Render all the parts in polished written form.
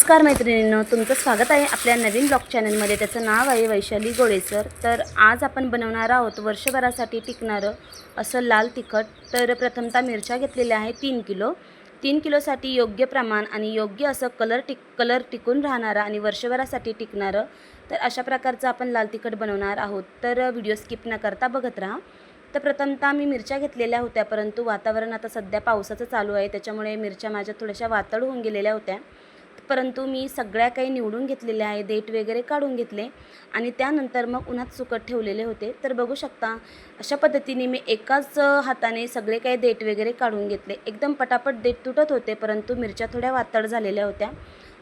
नमस्कार मैत्रिणींनो, तुमचं स्वागत आहे आपल्या नवीन ब्लॉग चॅनलमध्ये। त्याचं नाव आहे वैशाली गोळेसर। तर आज आपण बनवणार आहोत वर्षभरासाठी टिकणारं असं लाल तिखट। तर प्रथमतः मिरच्या घेतलेल्या आहे 3 किलो। 3 किलोसाठी योग्य प्रमाण आणि योग्य असं कलर टिकून राहणारा आणि वर्षभरासाठी टिकणारं तर अशा प्रकारचं आपण लाल तिखट बनवणार आहोत। तर व्हिडिओ स्किप न करता बघत राहा। तर प्रथमतः मी मिरच्या घेतलेल्या होत्या, परंतु वातावरण आता सध्या पावसाचं चालू आहे, त्याच्यामुळे मिरच्या माझ्या थोड्याशा वातड होऊन गेलेल्या होत्या। परंतु मी सगळ्या काही निवडून घेतलेल्या आहे, देठ वगैरे काढून घेतले आणि त्यानंतर मग उन्हात सुकत ठेवलेले होते। तर बघू शकता अशा पद्धतीने मी एकाच हाताने सगळे काही देठ वगैरे काढून घेतले। एकदम पटापट देठ तुटत होते, परंतु मिरच्या थोड्या वातड झालेल्या होत्या,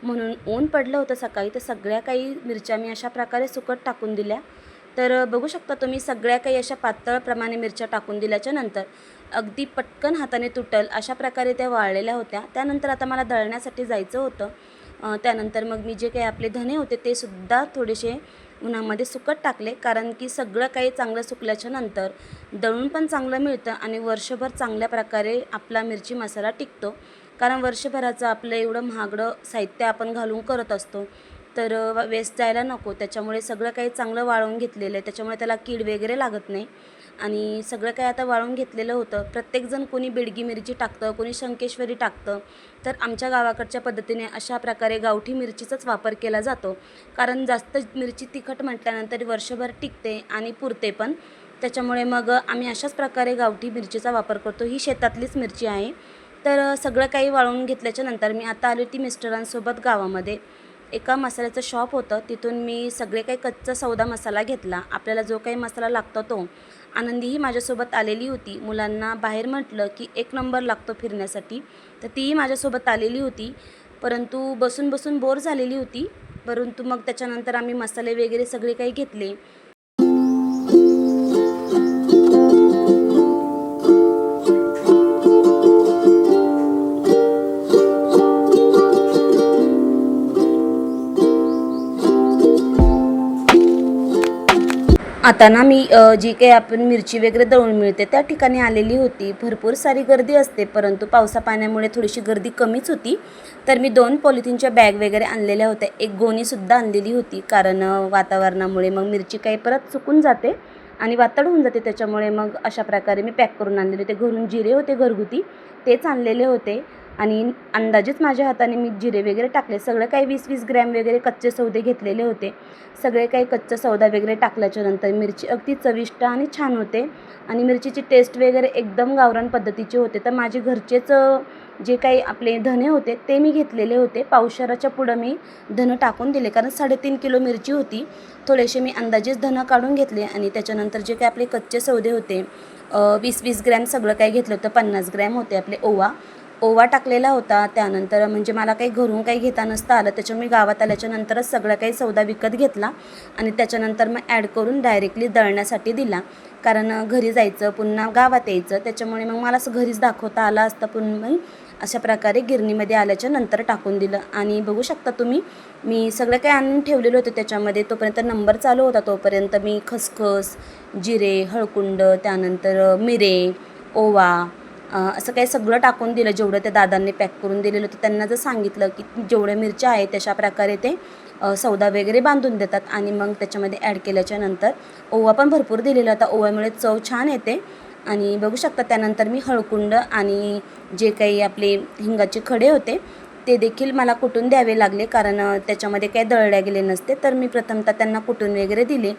म्हणून ऊन पडलं होतं सकाळी। तर सगळ्या काही मिरच्या मी अशा प्रकारे सुकत टाकून दिल्या। तर बघू शकता तुम्ही सगळ्या काही अशा पातळ प्रमाणे मिरच्या टाकून दिल्याच्या नंतर अगदी पटकन हाताने तुटल अशा प्रकारे त्या वाळलेल्या होत्या। त्यानंतर आता मला दळण्यासाठी जायचं होतं। त्यानंतर मग मी जे काही आपले धने होते ते सुद्धा थोडेसे उन्हामध्ये सुकत टाकले, कारण की सगळं काही चांगलं सुकल्याच्या नंतर दळून पण चांगलं मिळतं आणि वर्षभर चांगल्या प्रकारे आपला मिरची मसाला टिकतो। कारण वर्षभराचं आपलं एवढं महागडं साहित्य आपण घालून करत असतो, तर वेस्ट जायला नको, त्याच्यामुळे सगळं काही चांगलं वाळवून घेतलेलं आहे, त्याच्यामुळे त्याला कीड वगैरे लागत नाही। आणि सगळं काही आता वाळून घेतलेलं होतं। प्रत्येकजण कोणी बेडगी मिरची टाकतं, कोणी शंकेश्वरी टाकतं, तर आमच्या गावाकडच्या पद्धतीने अशा प्रकारे गावठी मिरचीचाच वापर केला जातो, कारण जास्त मिरची तिखट म्हटल्यानंतर वर्षभर टिकते आणि पुरते पण, त्याच्यामुळे मग आम्ही अशाच प्रकारे गावठी मिरचीचा वापर करतो। ही शेतातलीच मिरची आहे। तर सगळं काही वाळवून घेतल्याच्या नंतर मी आता आली होती मिस्टरांसोबत गावामध्ये। एका मसाल्याचं शॉप होतं, तिथून मी सगळे काही कच्चा सौदा मसाला घेतला। आपल्याला जो काही मसाला लागतो तो। आनंदीही माझ्यासोबत आलेली होती। मुलांना बाहेर म्हटलं की 1 नंबर लागतो फिरण्यासाठी, तर तीही माझ्यासोबत आलेली होती, परंतु बसून बसून बोर झालेली होती। परंतु मग त्याच्यानंतर आम्ही मसाले वगैरे सगळे काही घेतले। आता ना मी जी काही आपण मिरची वगैरे दळून मिळते त्या ठिकाणी आलेली होती। भरपूर सारी गर्दी असते, परंतु पावसा पाण्यामुळे थोडीशी गर्दी कमीच होती। तर मी 2 पॉलिथिनच्या बॅग वगैरे आणलेल्या होत्या, एक गोणीसुद्धा आणलेली होती, कारण वातावरणामुळे मग मिरची काही परत सुकून जाते आणि वातड होऊन जाते, त्याच्यामुळे मग अशा प्रकारे मी पॅक करून आणलेले होते। घरून जिरे होते घरगुती, तेच आणलेले होते आणि अंदाजेच माझ्या हाताने मी जिरे वगैरे टाकले। सगळं काही 20-20 ग्रॅम वगैरे कच्चे सौदे घेतलेले होते। सगळे काही कच्चा सौदा वगैरे टाकल्याच्या नंतर मिरची अगदी चविष्ट आणि छान होते आणि मिरचीची टेस्ट वगैरे एकदम गावरान पद्धतीचे होते। तर माझे घरचेच जे काही आपले धने होते ते मी घेतलेले होते। पावशेराच्या पुढं मी धनं टाकून दिले, कारण 3.5 किलो मिरची होती। थोडेसे मी अंदाजेच धनं काढून घेतले आणि त्याच्यानंतर जे काही आपले कच्चे सौदे होते 20-20 ग्रॅम सगळं काही घेतलं होतं। 50 ग्रॅम होते आपले ओवा टाकलेला होता। त्यानंतर म्हणजे मला काही घरून काही घेता नसतं आलं, त्याच्यामुळे गावात आल्याच्या नंतरच सगळं काही सौदा विकत घेतला आणि त्याच्यानंतर मग ॲड करून डायरेक्टली दळण्यासाठी दिला, कारण घरी जायचं पुन्हा गावात यायचं, त्याच्यामुळे मग मला असं घरीच दाखवता आलं असतं। पुन्हा मी अशा प्रकारे गिरणीमध्ये आल्याच्या नंतर टाकून दिलं आणि बघू शकता तुम्ही मी सगळं काही आणून ठेवलेलं होतं त्याच्यामध्ये। तोपर्यंत नंबर चालू होता, तोपर्यंत मी खसखस, जिरे, हळकुंड, त्यानंतर मिरे, ओवा असं काही सगळं टाकून दिलं। जेवढं त्या दादांनी पॅक करून दिलेलं होतं, त्यांना जर सांगितलं की जेवढ्या मिरच्या आहेत तशा प्रकारे ते सौदा वगैरे बांधून देतात आणि मग त्याच्यामध्ये ॲड केल्याच्या नंतर ओवा पण भरपूर दिलेला होता। ओव्यामुळे चव छान येते आणि बघू शकता त्यानंतर मी हळकुंड आणि जे काही आपले हिंगाचे खडे होते ते देखील मला कुटून द्यावे लागले, कारण त्याच्यामध्ये काही दळल्या गेले नसते। तर मी प्रथमतः त्यांना कुटून वगैरे दिले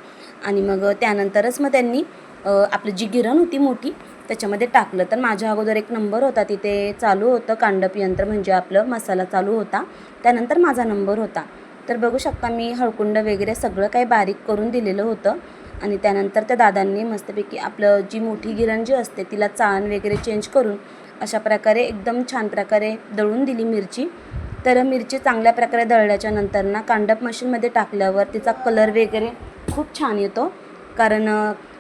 आणि मग त्यानंतरच मग त्यांनी आपली जी गिरण होती मोठी त्याच्यामध्ये टाकलं। तर माझ्या अगोदर 1 नंबर होता, तिथे चालू होतं कांडप यंत्र, म्हणजे आपलं मसाला चालू होता, त्यानंतर माझा नंबर होता। तर बघू शकता मी हळकुंड वगैरे सगळं काही बारीक करून दिलेलं होतं आणि त्यानंतर त्या दादांनी मस्तपैकी आपलं जी मोठी गिरण जी असते तिला चाळण वगैरे चेंज करून अशा प्रकारे एकदम छान प्रकारे दळून दिली मिरची। तर मिरची चांगल्या प्रकारे दळल्याच्या नंतर ना कांडप मशीनमध्ये टाकल्यावर तिचा कलर वगैरे खूप छान येतो, कारण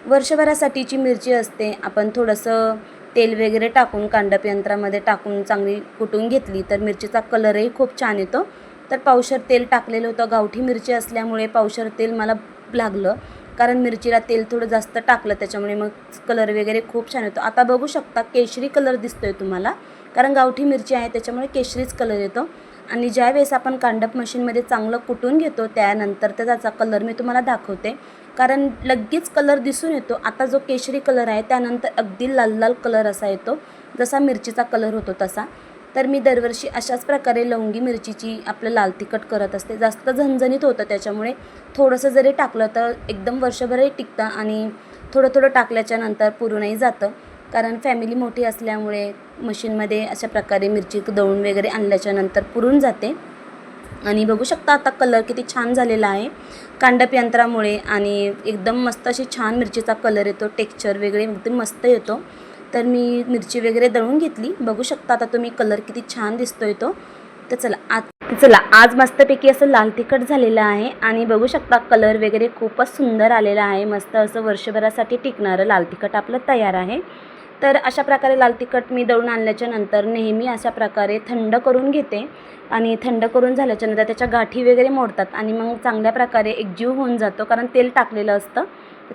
वर्षभरासाठीची मिरची असते। आपण थोडंसं तेल वगैरे टाकून कांडप यंत्रामध्ये टाकून चांगली कुटून घेतली तर मिरचीचा कलरही खूप छान येतो। तर पावशेर तेल टाकलेलं होतं, गावठी मिरची असल्यामुळे पावशेर तेल मला लागलं, कारण मिरचीला तेल थोडं जास्त टाकलं, त्याच्यामुळे मग कलर वगैरे खूप छान येतो। आता बघू शकता केशरी कलर दिसतोय तुम्हाला, कारण गावठी मिरची आहे त्याच्यामुळे केशरीच कलर येतो। आणि ज्यावेळेस आपण कांडप मशीनमध्ये चांगलं कुटून घेतो त्यानंतर त्याचा कलर मी तुम्हाला दाखवते, कारण लगेच कलर दिसून येतो. आता जो केशरी कलर आहे त्यानंतर अगदी लाल लाल कलर असा येतो, जसा मिरचीचा कलर होतो तसा. तर मी दरवर्षी अशाच प्रकारे लवंगी मिरचीची आपलं लाल तिखट करत असते. जास्त झणझणीत होतं, त्याच्यामुळे थोडंसं जरी टाकलं तर एकदम वर्षभरही टिकतं आणि थोडं थोडं टाकल्याच्या नंतर पुरूनही जातं, कारण फॅमिली मोठी असल्यामुळे मशीनमध्ये अशा प्रकारे मिरची दळून वगैरे आणल्याच्यानंतर पुरून जाते. आणि बघू शकता आता कलर किती छान झालेला आहे कांडप यंत्रामुळे, आणि एकदम मस्त अशी छान मिरचीचा कलर येतो, टेक्स्चर वगैरे एकदम मस्त येतो. तर मी मिरची वगैरे दळून घेतली. बघू शकता आता तुम्ही कलर किती छान दिसतोय तो. तर चला आज मस्तपैकी असं लाल तिखट झालेलं आहे आणि बघू शकता कलर वगैरे खूपच सुंदर आलेला आहे. मस्त असं वर्षभरासाठी टिकणारं लाल तिखट आपलं तयार आहे. तर अशा प्रकारे लाल तिखट मी दळून आणल्याच्या नंतर नेहमी अशा प्रकारे थंड करून घेते आणि थंड करून झाल्याच्या नंतर त्याच्या गाठी वगैरे मोडतात आणि मग चांगल्या प्रकारे एकजीव होऊन जातो, कारण तेल टाकलेलं असतं.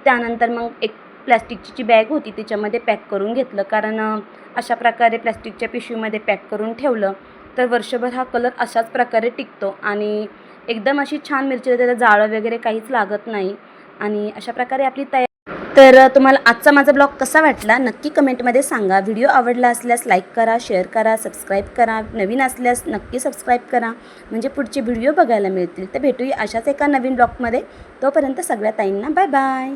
त्यानंतर मग एक प्लॅस्टिकची जी बॅग होती त्याच्यामध्ये पॅक करून घेतलं, कारण अशा प्रकारे प्लॅस्टिकच्या पिशवीमध्ये पॅक करून ठेवलं तर वर्षभर हा कलर अशाच प्रकारे टिकतो आणि एकदम अशी छान मिरची, त्याला जाळं वगैरे काहीच लागत नाही. आणि अशा प्रकारे आपली तर तुम्हाला आजचा माझा ब्लॉग कसा वाटला नक्की कमेंटमध्ये सांगा. व्हिडिओ आवडला असल्यास लाईक करा, शेअर करा, सबस्क्राईब करा. नवीन असल्यास नक्की सबस्क्राईब करा, म्हणजे पुढचे व्हिडिओ बघायला मिळतील. तर भेटूया अशाच एका नवीन ब्लॉगमध्ये. तोपर्यंत सगळ्या ताईंना बाय बाय.